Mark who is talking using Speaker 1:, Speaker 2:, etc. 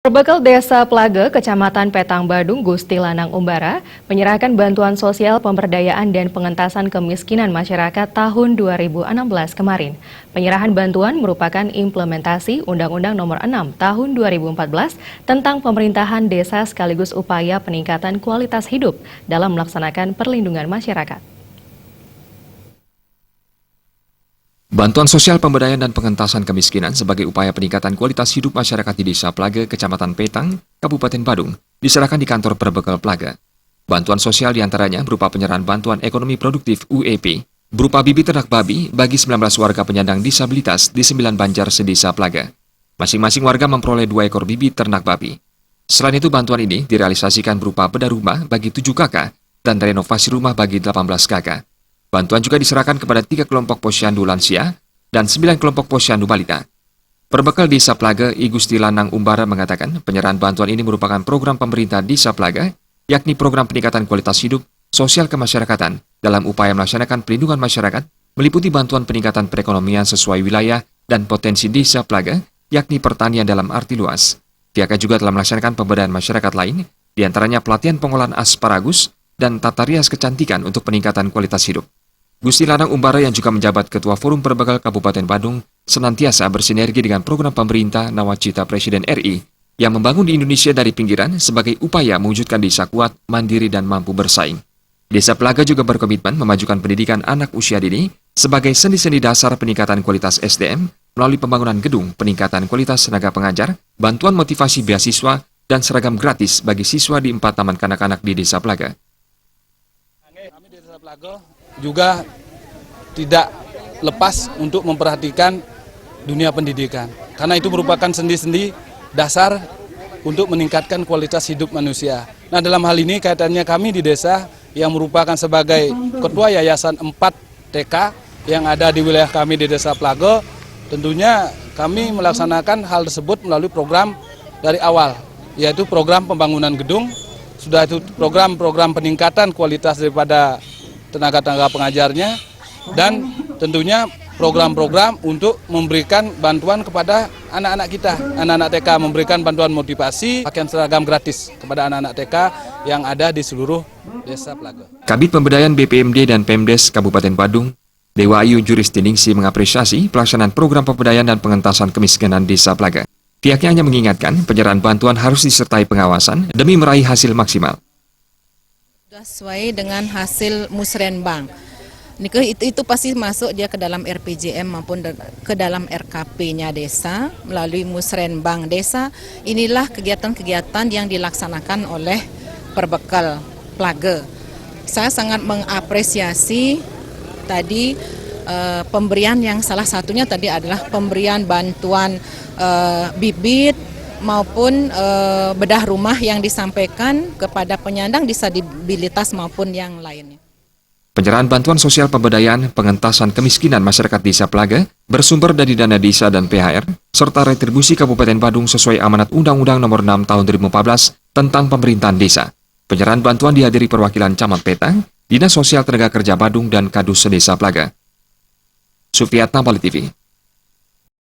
Speaker 1: Perbekal Desa Plage, Kecamatan Petang Badung, Gusti Lanang Umbara, menyerahkan bantuan sosial pemberdayaan dan pengentasan kemiskinan masyarakat tahun 2016 kemarin. Penyerahan bantuan merupakan implementasi Undang-Undang Nomor 6 Tahun 2014 tentang pemerintahan desa sekaligus upaya peningkatan kualitas hidup dalam melaksanakan perlindungan masyarakat.
Speaker 2: Bantuan sosial pemberdayaan dan pengentasan kemiskinan sebagai upaya peningkatan kualitas hidup masyarakat di Desa Plage, Kecamatan Petang, Kabupaten Badung, diserahkan di kantor Perbekal Plage. Bantuan sosial diantaranya berupa penyerahan bantuan ekonomi produktif UEP, berupa bibit ternak babi bagi 19 warga penyandang disabilitas di 9 banjar sedesa Plage. Masing-masing warga memperoleh 2 ekor bibit ternak babi. Selain itu, bantuan ini direalisasikan berupa bedah rumah bagi 7 kakak dan renovasi rumah bagi 18 kakak. Bantuan juga diserahkan kepada 3 kelompok posyandu lansia dan 9 kelompok posyandu balita. Perbekal Desa Plage, I Gusti Lanang Umbara mengatakan penyerahan bantuan ini merupakan program pemerintah Desa Plage, yakni program peningkatan kualitas hidup sosial kemasyarakatan dalam upaya melaksanakan perlindungan masyarakat, meliputi bantuan peningkatan perekonomian sesuai wilayah dan potensi Desa Plage, yakni pertanian dalam arti luas. Pihaknya juga telah melaksanakan pemberdayaan masyarakat lain, diantaranya pelatihan pengolahan asparagus dan tata rias kecantikan untuk peningkatan kualitas hidup. Gusti Lanang Umbara yang juga menjabat Ketua Forum Perbekal Kabupaten Badung senantiasa bersinergi dengan program pemerintah Nawacita Presiden RI yang membangun di Indonesia dari pinggiran sebagai upaya mewujudkan desa kuat, mandiri, dan mampu bersaing. Desa Plage juga berkomitmen memajukan pendidikan anak usia dini sebagai sendi-sendi dasar peningkatan kualitas SDM melalui pembangunan gedung, peningkatan kualitas tenaga pengajar, bantuan motivasi beasiswa, dan seragam gratis bagi siswa di 4 taman kanak-kanak di Desa Plage.
Speaker 3: Kami di Desa Plage juga tidak lepas untuk memperhatikan dunia pendidikan. Karena itu merupakan sendi-sendi dasar untuk meningkatkan kualitas hidup manusia. Nah, dalam hal ini kaitannya kami di desa yang merupakan sebagai ketua yayasan 4 TK yang ada di wilayah kami di Desa Plage, tentunya kami melaksanakan hal tersebut melalui program dari awal, yaitu program pembangunan gedung, sudah itu program-program peningkatan kualitas daripada tenaga-tenaga pengajarnya, dan tentunya program-program untuk memberikan bantuan kepada anak-anak kita, anak-anak TK, memberikan bantuan motivasi, pakaian seragam gratis kepada anak-anak TK yang ada di seluruh Desa Plage.
Speaker 2: Kabid Pemberdayaan BPMD dan Pemdes Kabupaten Badung, Dewa Ayu Jurisdiningsi mengapresiasi pelaksanaan program pemberdayaan dan pengentasan kemiskinan Desa Plage. Pihaknya hanya mengingatkan penyerahan bantuan harus disertai pengawasan demi meraih hasil maksimal.
Speaker 4: Sesuai dengan hasil musrenbang. Itu pasti masuk dia ke dalam RPJM maupun ke dalam RKP-nya desa melalui musrenbang desa. Inilah kegiatan-kegiatan yang dilaksanakan oleh Perbekal Plage. Saya sangat mengapresiasi tadi pemberian yang salah satunya tadi adalah pemberian bantuan bibit maupun bedah rumah yang disampaikan kepada penyandang disabilitas maupun yang lainnya.
Speaker 2: Penyerahan bantuan sosial pemberdayaan pengentasan kemiskinan masyarakat Desa Plage bersumber dari dana desa dan PHR, serta retribusi Kabupaten Badung sesuai amanat Undang-Undang Nomor 6 Tahun 2014 tentang pemerintahan desa. Penyerahan bantuan dihadiri perwakilan Camat Petang, Dinas Sosial Tenaga Kerja Badung, dan Kadus Desa Plage. Sufiatna, Bali TV.